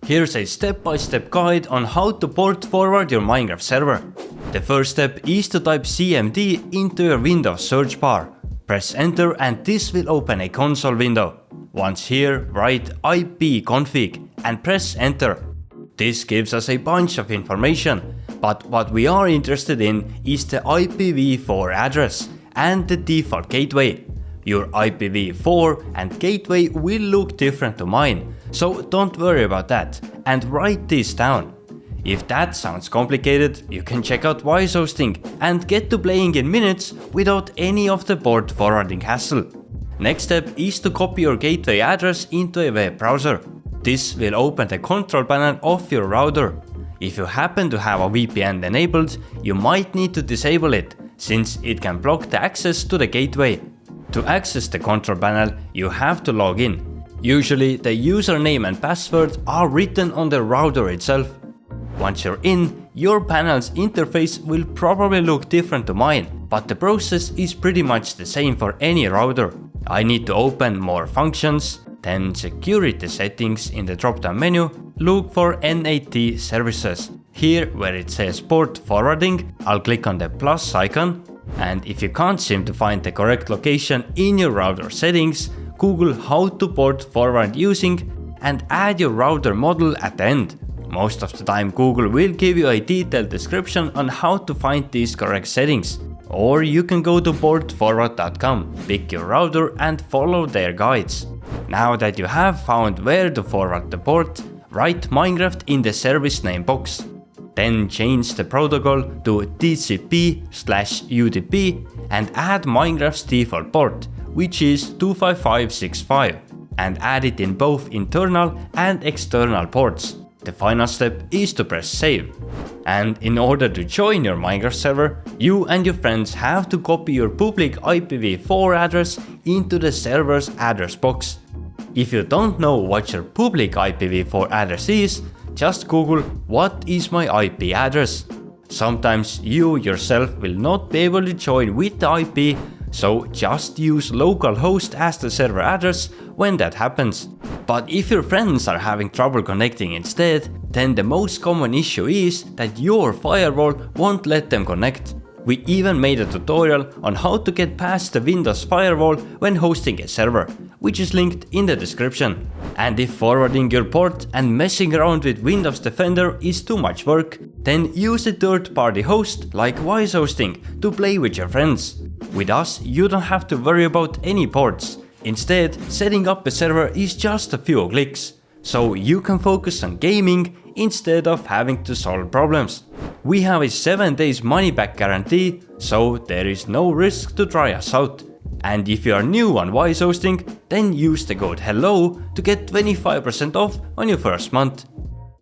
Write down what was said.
Here's a step-by-step guide on how to port forward your Minecraft server. The first step is to type cmd into your Windows search bar. Press enter and this will open a console window. Once here, write ipconfig and press enter. This gives us a bunch of information, but what we are interested in is the IPv4 address and the default gateway. Your IPv4 and gateway will look different to mine, so don't worry about that and write this down. If that sounds complicated, you can check out Selfhosted and get to playing in minutes without any of the port forwarding hassle. Next step is to copy your gateway address into a web browser. This will open the control panel of your router. If you happen to have a VPN enabled, you might need to disable it, since it can block the access to the gateway. To access the control panel, you have to log in. Usually the username and password are written on the router itself. Once you're in, your panel's interface will probably look different to mine, but the process is pretty much the same for any router. I need to open more functions, then security settings in the drop-down menu, look for NAT services. Here where it says port forwarding, I'll click on the plus icon, and if you can't seem to find the correct location in your router settings, Google how to port forward using and add your router model at the end. Most of the time Google will give you a detailed description on how to find these correct settings. Or you can go to portforward.com, pick your router and follow their guides. Now that you have found where to forward the port, write Minecraft in the service name box. Then change the protocol to TCP/UDP and add Minecraft's default port, which is 25565, and add it in both internal and external ports. The final step is to press save. And in order to join your Minecraft server, you and your friends have to copy your public IPv4 address into the server's address box. If you don't know what your public IPv4 address is, just Google "what is my IP address". Sometimes you yourself will not be able to join with the IP, so just use localhost as the server address when that happens. But if your friends are having trouble connecting instead, then the most common issue is that your firewall won't let them connect. We even made a tutorial on how to get past the Windows firewall when hosting a server, which is linked in the description. And if forwarding your port and messing around with Windows Defender is too much work, then use a third-party host like Selfhosted to play with your friends. With us, you don't have to worry about any ports. Instead, setting up a server is just a few clicks, so you can focus on gaming instead of having to solve problems. We have a 7 days money back guarantee, so there is no risk to try us out. And if you are new on Selfhosted, then use the code HELLO to get 25% off on your first month.